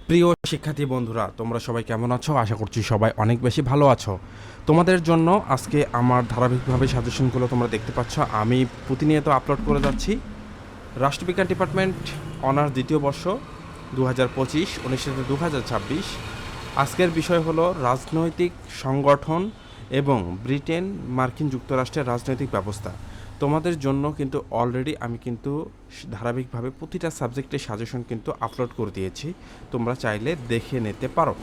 প্রিয় শিক্ষার্থী বন্ধুরা, তোমরা সবাই কেমন আছো? আশা করছি সবাই অনেক বেশি ভালো আছো। তোমাদের জন্য আজকে আমার ধারাবাহিকভাবে সাজেশনগুলো তোমরা দেখতে পাচ্ছ, আমি প্রতিনিয়ত আপলোড করে যাচ্ছি। রাষ্ট্রবিজ্ঞান ডিপার্টমেন্ট অনার্স দ্বিতীয় বর্ষ 2025 2026। আজকের বিষয় হলো রাজনৈতিক সংগঠন এবং ব্রিটেন মার্কিন যুক্তরাষ্ট্রের রাজনৈতিক ব্যবস্থা। তোমাদের জন্য কিন্তু অলরেডি আমি কিন্তু ধারাবাহিকভাবে প্রতিটা সাবজেক্টের সাজেশন কিন্তু আপলোড করে দিয়েছি, তোমরা চাইলে দেখে নিতে পারো।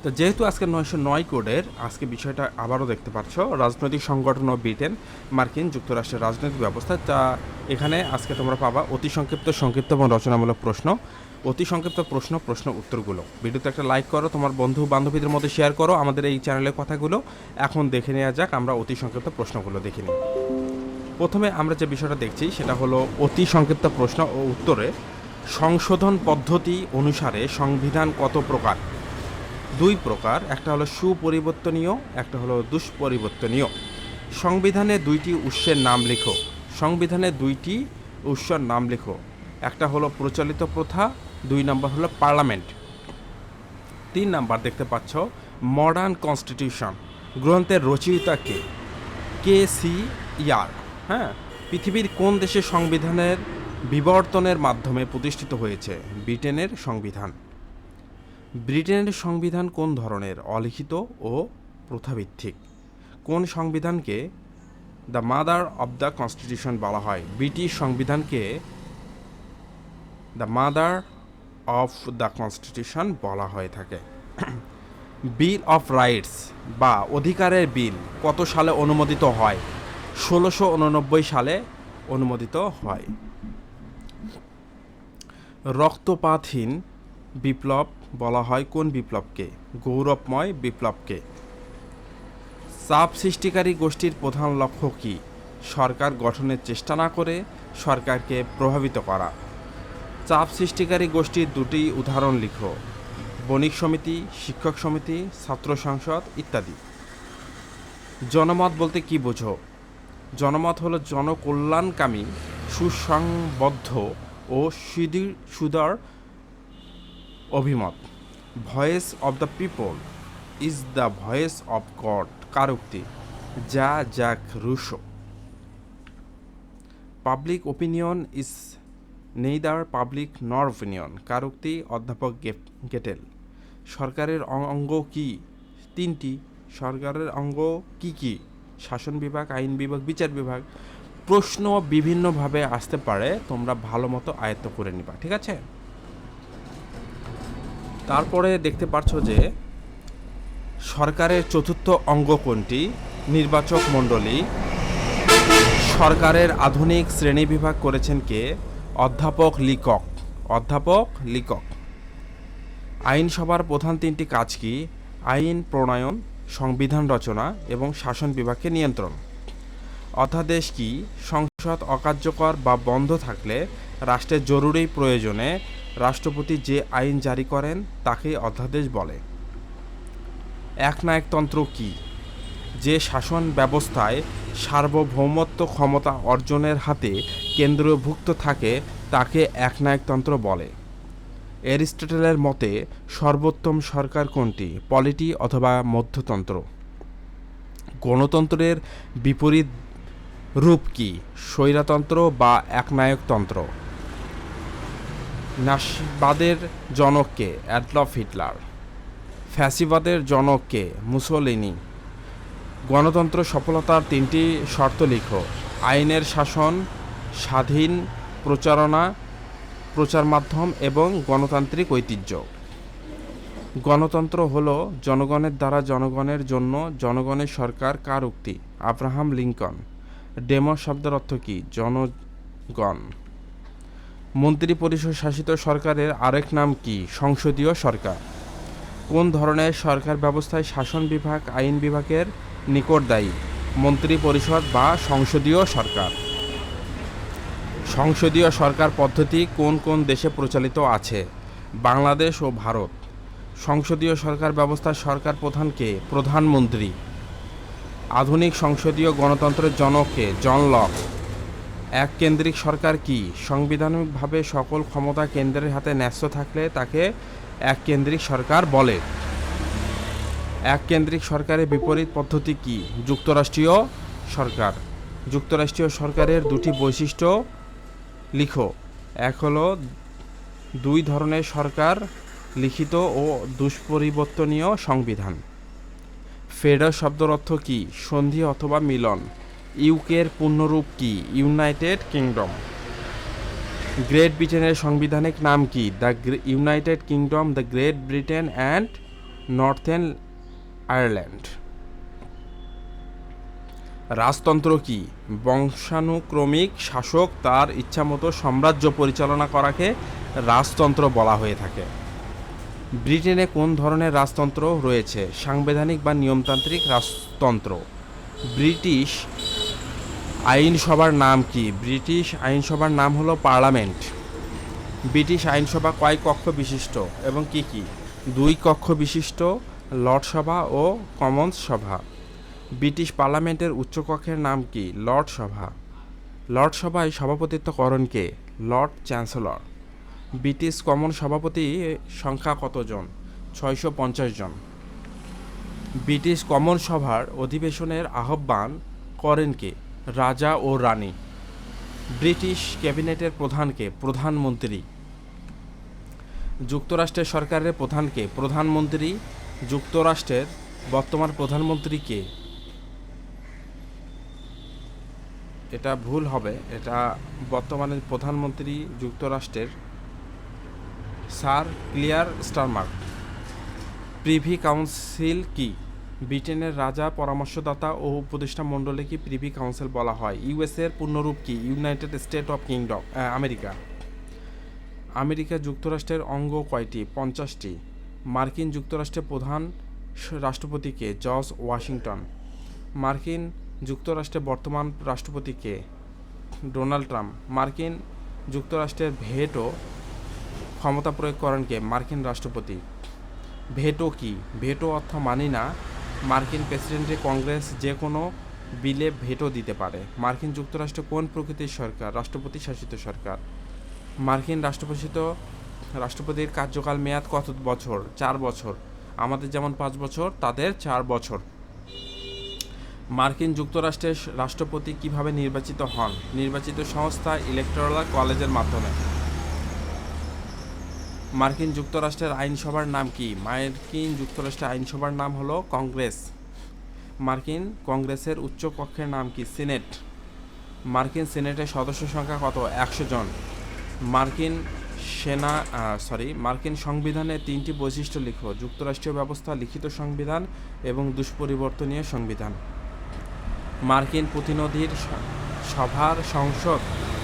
তো যেহেতু আজকে 909 কোডের আজকে বিষয়টা আবারও দেখতে পাচ্ছ, রাজনৈতিক সংগঠন ও ব্রিটেন মার্কিন যুক্তরাষ্ট্রের রাজনৈতিক ব্যবস্থা, তা এখানে আজকে তোমরা পাবা অতি সংক্ষিপ্ত সংক্ষিপ্ত এবং রচনামূলক প্রশ্ন, অতি সংক্ষিপ্ত প্রশ্ন উত্তরগুলো। ভিডিওতে একটা লাইক করো, তোমার বন্ধু বান্ধবীদের মধ্যে শেয়ার করো আমাদের এই চ্যানেলের কথাগুলো। এখন দেখে নেওয়া যাক, আমরা অতি সংক্ষিপ্ত প্রশ্নগুলো দেখে নিই। প্রথমে আমরা যে বিষয়টা দেখছি সেটা হলো অতি সংক্ষিপ্ত প্রশ্ন ও উত্তরে সংশোধন পদ্ধতি অনুসারে সংবিধান কত প্রকার? দুই প্রকার, একটা হলো সুপরিবর্তনীয়, একটা হলো দুষ্পরিবর্তনীয়। সংবিধানে দুইটি উৎসের নাম লেখো। সংবিধানে দুইটি উৎসের নাম লেখো। একটা হলো প্রচলিত প্রথা, 2 নম্বর হলো পার্লামেন্ট। 3 নাম্বার দেখতে পাচ্ছ মডার্ন কনস্টিটিউশন গ্রন্থের রচয়িতা কে? সি ইয়ার। হ্যাঁ, পৃথিবীর কোন দেশের সংবিধানের বিবর্তনের মাধ্যমে প্রতিষ্ঠিত হয়েছে? ব্রিটেনের সংবিধান। ব্রিটেনের সংবিধান কোন ধরনের? অলিখিত ও প্রথাভিত্তিক। কোন সংবিধানকে the mother of the constitution বলা হয়? ব্রিটিশ সংবিধানকে the mother of the constitution বলা হয়ে থাকে। বিল অফ রাইটস বা অধিকারের বিল কত সালে অনুমোদিত হয়? 1689 সালে অনুমোদিত হয়। রক্তপাতহীন বিপ্লব বলা হয় কোন বিপ্লবকে? গৌরবময় বিপ্লবকে। চাপ সৃষ্টিকারী গোষ্ঠীর প্রধান লক্ষ্য কী? সরকার গঠনের চেষ্টা না করে সরকারকে প্রভাবিত করা। চাপ সৃষ্টিকারী গোষ্ঠীর দুটি উদাহরণ লিখো। বণিক সমিতি, শিক্ষক সমিতি, ছাত্র সংসদ ইত্যাদি। জনমত বলতে কি বোঝো? জনমত হলো জনকল্যাণকামী, সুসংবদ্ধ ও সুদৃঢ় অভিমত। Voice of the people is the voice of God কার উক্তি? Jacques Rousseau. Public opinion is neither public nor opinion কার উক্তি? অধ্যাপক গেটেল। সরকারের অঙ্গ কি? 3টি। সরকারের অঙ্গ কি কি? শাসন বিভাগ, আইন বিভাগ, বিচার বিভাগ। প্রশ্ন বিভিন্নভাবে আসতে পারে, তোমরা ভালো মতো আয়ত্ত করে নিবা, ঠিক আছে? তারপরে দেখতে পাচ্ছ যে সরকারের চতুর্থ অঙ্গ কোনটি? নির্বাচক মণ্ডলী। সরকারের আধুনিক শ্রেণীবিভাগ করেছেন কে? অধ্যাপক লিকক। অধ্যাপক লিকক। আইনসভার প্রধান 3টি কাজ কি? আইন প্রণয়ন, সংবিধান রচনা এবং শাসন বিভাগকে নিয়ন্ত্রণ। অধ্যাদেশ কি? সংসদ অকার্যকর বা বন্ধ থাকলে রাষ্ট্রের জরুরি প্রয়োজনে রাষ্ট্রপতি যে আইন জারি করেন তাকে অধ্যাদেশ বলে। একনায়কতন্ত্র কি? যে শাসন ব্যবস্থায় সার্বভৌমত্ব ক্ষমতা অর্জনের হাতে কেন্দ্রভুক্ত থাকে তাকে একনায়কতন্ত্র বলে। অ্যারিস্টটলের মতে সর্বোত্তম সরকার কোনটি? পলিটি অথবা মধ্যতন্ত্র। গণতন্ত্রের বিপরীত রূপ কি? স্বৈরতন্ত্র বা একনায়কতন্ত্র। নাৎসিবাদের জনক কে? Adolf Hitler. ফ্যাসিবাদের জনক কে? মুসোলিনি। গণতন্ত্র সফলতার 3টি শর্ত লিখো। আইনের শাসন, স্বাধীন প্রচারণা, প্রচার মাধ্যম এবং গণতান্ত্রিক ঐতিহ্য। গণতন্ত্র হলো জনগণের দ্বারা জনগণের জন্য জনগণের সরকার কার উক্তি? Abraham Lincoln. ডেমো শব্দের অর্থ কী? জনগণ। মন্ত্রী পরিষদ শাসিত সরকারের আরেক নাম কি? সংসদীয় সরকার। কোন ধরনের সরকার ব্যবস্থায় শাসন বিভাগ আইন বিভাগের নিকট দায়ী? মন্ত্রী পরিষদ বা সংসদীয় সরকার। সংসদীয় সরকার পদ্ধতি কোন কোন দেশে প্রচলিত আছে? বাংলাদেশ ও ভারত। সংসদীয় সরকার ব্যবস্থার সরকার প্রধানকে? প্রধানমন্ত্রী। আধুনিক সংসদীয় গণতন্ত্রের জনক কে? John Locke. এককেন্দ্রিক সরকার কি? সাংবিধানিকভাবে সকল ক্ষমতা কেন্দ্রের হাতে ন্যস্ত থাকলে তাকে এককেন্দ্রিক সরকার বলে। এককেন্দ্রিক সরকারের বিপরীত পদ্ধতি কি? যুক্তরাষ্ট্রীয় সরকার। যুক্তরাষ্ট্রীয় সরকারের দুটি বৈশিষ্ট্য লিখো। এক হলো দুই ধরনের সরকার, লিখিত ও দুষ্পরিবর্তনীয় সংবিধান। ফেডার শব্দের অর্থ কি? সন্ধি অথবা মিলন। ইউকের পূর্ণরূপ কি? United kingdom. গ্রেট ব্রিটেনের সাংবিধানিক নাম কি? The United Kingdom, the Great Britain and Northern Ireland. রাজতন্ত্র কি? বংশানুক্রমিক শাসক তার ইচ্ছামতো সাম্রাজ্য পরিচালনা করাকে রাজতন্ত্র বলা হয়ে থাকে। ব্রিটেনে কোন ধরনের রাজতন্ত্র রয়েছে? সাংবিধানিক বা নিয়মতান্ত্রিক রাজতন্ত্র। ব্রিটিশ আইনসভার নাম কি? ব্রিটিশ আইনসভার নাম হলো পার্লামেন্ট। ব্রিটিশ আইনসভা কয় কক্ষ বিশিষ্ট এবং কি কি? 2 কক্ষ বিশিষ্ট, লর্ডসভা ও কমন্স সভা। ব্রিটিশ পার্লামেন্টের উচ্চকক্ষের নাম কি? লর্ড সভা। লর্ডসভায় সভাপতিত্ব করেন কে? Lord Chancellor. ব্রিটিশ কমন সভাপতি সংখ্যা কতজন? 650 জন। ব্রিটিশ কমন সভার অধিবেশনের আহ্বান করেন কে? রাজা ও রানী। ব্রিটিশ ক্যাবিনেটের প্রধানকে? প্রধানমন্ত্রী। যুক্তরাষ্ট্রের সরকারের প্রধানকে? প্রধানমন্ত্রী। যুক্তরাষ্ট্রের বর্তমান প্রধানমন্ত্রী কে? এটা ভুল হবে, এটা বর্তমানে প্রধানমন্ত্রী যুক্তরাষ্ট্রের sir clear Starmer. Privy council কি? ব্রিটেনের রাজা, পরামর্শদাতা ও উপদেষ্টা মণ্ডলীকে প্রিভি কাউন্সিল বলা হয়। ইউএসএ এর পূর্ণরূপ কি? United state of kingdom, America. America যুক্তরাষ্ট্রের অঙ্গ কয়টি? 50টি। মার্কিন যুক্তরাষ্ট্রের প্রধান রাষ্ট্রপতিকে? George Washington. মার্কিন যুক্তরাষ্ট্রের বর্তমান রাষ্ট্রপতি কে? Donald Trump. মার্কিন যুক্তরাষ্ট্রের ভেটো ক্ষমতা প্রয়োগ করেন কে? মার্কিন রাষ্ট্রপতি। ভেটো কি? ভেটো অর্থ মানি না। মার্কিন প্রেসিডেন্টের কংগ্রেস যে কোনো বিলে ভেটো দিতে পারে। মার্কিন যুক্তরাষ্ট্র কোন প্রকৃতির সরকার? রাষ্ট্রপতি শাসিত সরকার। মার্কিন রাষ্ট্রপতির কার্যকাল মেয়াদ কত বছর? 4 বছর। আমাদের যেমন 5 বছর, তাদের 4 বছর। মার্কিন যুক্তরাষ্ট্রের রাষ্ট্রপতি কিভাবে নির্বাচিত হন? নির্বাচিত সংস্থা ইলেকটোরাল কলেজের মাধ্যমে। মার্কিন যুক্তরাষ্ট্রের আইনসভার নাম কি? মার্কিন যুক্তরাষ্ট্রের আইনসভার নাম হলো কংগ্রেস। মার্কিন কংগ্রেসের উচ্চ কক্ষের নাম কি? সিনেট। মার্কিন সিনেটের সদস্য সংখ্যা কত? 100 জন। মার্কিন সংবিধানের 3টি বৈশিষ্ট্য লিখো। যুক্তরাষ্ট্রীয় ব্যবস্থা, লিখিত সংবিধান এবং দুষ্পরিবর্তনীয় সংবিধান। মার্কিন প্রতিনিধির সভার সংসদ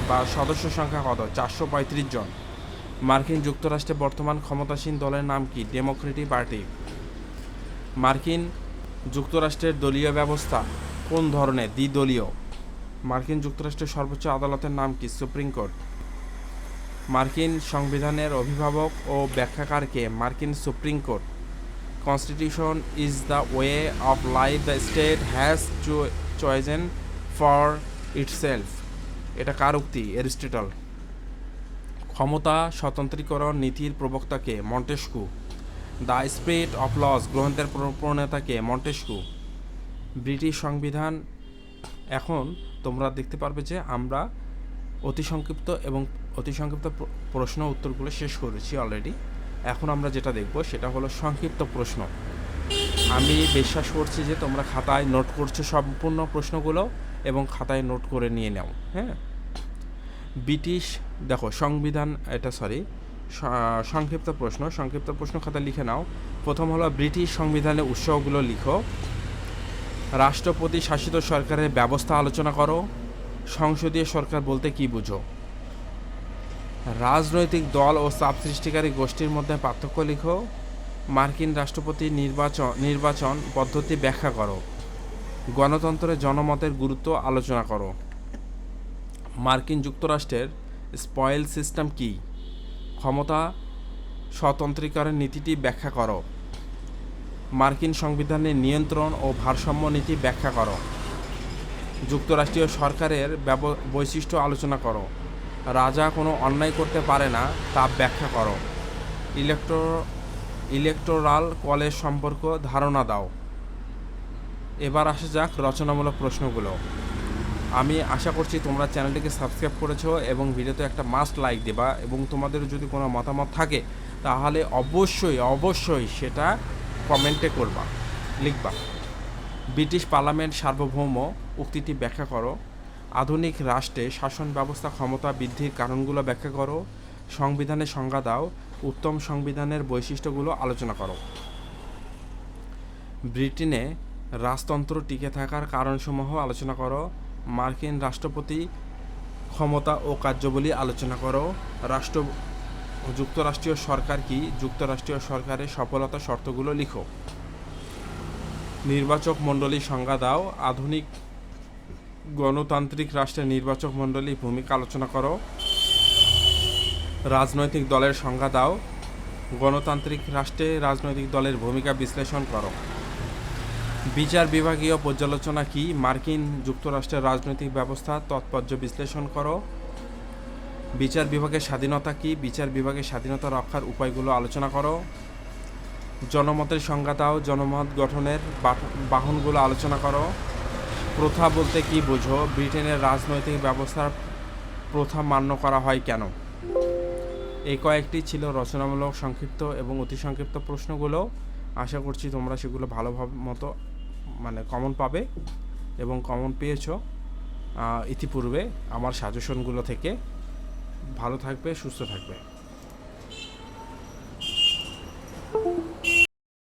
বা সদস্য সংখ্যা কত? 435 জন। মার্কিন যুক্তরাষ্ট্রের বর্তমান ক্ষমতাসীন দলের নাম কি? Democratic party. মার্কিন যুক্তরাষ্ট্রের দলীয় ব্যবস্থা কোন ধরনের? দ্বিদলীয়। মার্কিন যুক্তরাষ্ট্রের সর্বোচ্চ আদালতের নাম কি? Supreme Court. মার্কিন সংবিধানের অভিভাবক ও ব্যাখ্যাকার কে? মার্কিন Supreme Court. Constitution is the way of life the state has chosen for itself. এটা কার উক্তি? অ্যারিস্টটল। ক্ষমতা স্বতন্ত্রীকরণ নীতির প্রবক্তাকে? Montesquieu. The spirit of laws গ্রন্থের প্রণেতাকে? মন্টেস্কু। ব্রিটিশ সংবিধান। এখন তোমরা দেখতে পারবে যে আমরা অতি সংক্ষিপ্ত প্রশ্ন উত্তরগুলো শেষ করেছি অলরেডি। এখন আমরা যেটা দেখব সেটা হলো সংক্ষিপ্ত প্রশ্ন। আমি বিশ্বাস করছি যে তোমরা খাতায় নোট করছো সম্পূর্ণ প্রশ্নগুলো এবং খাতায় নোট করে নিয়ে নাও। হ্যাঁ, ব্রিটিশ দেখো সংবিধান, সংক্ষিপ্ত প্রশ্ন খাতায় লিখে নাও। প্রথম হলো ব্রিটিশ সংবিধানের উৎসগুলো লিখো। রাষ্ট্রপতি শাসিত সরকারের ব্যবস্থা আলোচনা করো। সংসদীয় সরকার বলতে কি বুঝো? রাজনৈতিক দল ও চাপ সৃষ্টিকারী গোষ্ঠীর মধ্যে পার্থক্য লিখো। মার্কিন রাষ্ট্রপতি নির্বাচন পদ্ধতি ব্যাখ্যা করো। গণতন্ত্রে জনমতের গুরুত্ব আলোচনা করো। মার্কিন যুক্তরাষ্ট্রের স্পয়েল সিস্টেম কি? ক্ষমতা স্বতন্ত্রীকরণ নীতিটি ব্যাখ্যা করো। মার্কিন সংবিধানের নিয়ন্ত্রণ ও ভারসাম্য নীতি ব্যাখ্যা করো। যুক্তরাষ্ট্রীয় সরকারের বৈশিষ্ট্য আলোচনা করো। রাজা কোনো অন্যায় করতে পারে না তা ব্যাখ্যা করো। ইলেকট্রো ইলেকটোরাল কলেজ সম্পর্ক ধারণা দাও। এবার আসা যাক রচনামূলক প্রশ্নগুলো। আমি আশা করছি তোমরা চ্যানেলটিকে সাবস্ক্রাইব করেছো এবং ভিডিওতে একটা মাস্ট লাইক দেবা, এবং তোমাদের যদি কোনো মতামত থাকে তাহলে অবশ্যই সেটা কমেন্টে লিখবা। ব্রিটিশ পার্লামেন্ট সার্বভৌম উক্তিটি ব্যাখ্যা করো। আধুনিক রাষ্ট্রে শাসন ব্যবস্থা ক্ষমতা বৃদ্ধির কারণগুলো ব্যাখ্যা করো। সংবিধানের সংজ্ঞা দাও। উত্তম সংবিধানের বৈশিষ্ট্যগুলো আলোচনা করো। ব্রিটেনে রাজতন্ত্র টিকে থাকার কারণসমূহ আলোচনা করো। মার্কিন রাষ্ট্রপতি ক্ষমতা ও কার্যাবলী আলোচনা করো। যুক্তরাষ্ট্রীয় সরকার কি? যুক্তরাষ্ট্রীয় সরকারের সফলতা শর্তগুলো লিখো। নির্বাচক মণ্ডলীর সংজ্ঞা দাও। আধুনিক গণতান্ত্রিক রাষ্ট্রের নির্বাচক মণ্ডলীর ভূমিকা আলোচনা করো। রাজনৈতিক দলের সংজ্ঞা দাও। গণতান্ত্রিক রাষ্ট্রে রাজনৈতিক দলের ভূমিকা বিশ্লেষণ করো। বিচার বিভাগীয় পর্যালোচনা কি? মার্কিন যুক্তরাষ্ট্রের রাজনৈতিক ব্যবস্থা তাৎপর্য বিশ্লেষণ করো। বিচার বিভাগের স্বাধীনতা কি? বিচার বিভাগের স্বাধীনতা রক্ষার উপায়গুলো আলোচনা করো। জনমতের সংজ্ঞা দাও। জনমত গঠনের বাহনগুলো আলোচনা করো। প্রথা বলতে কি বোঝো? ব্রিটেনের রাজনৈতিক ব্যবস্থার প্রথা মান্য করা হয় কেন? এই কয়েকটি ছিল রচনামূলক সংক্ষিপ্ত এবং অতি সংক্ষিপ্ত প্রশ্নগুলো। আশা করছি তোমরা সেগুলো ভালোভাবে মতো কমন পাবে এবং কমন পেয়েছো ইতিপূর্বে আমার সাজেশনগুলো থেকে। ভালো থাকবে, সুস্থ থাকবে।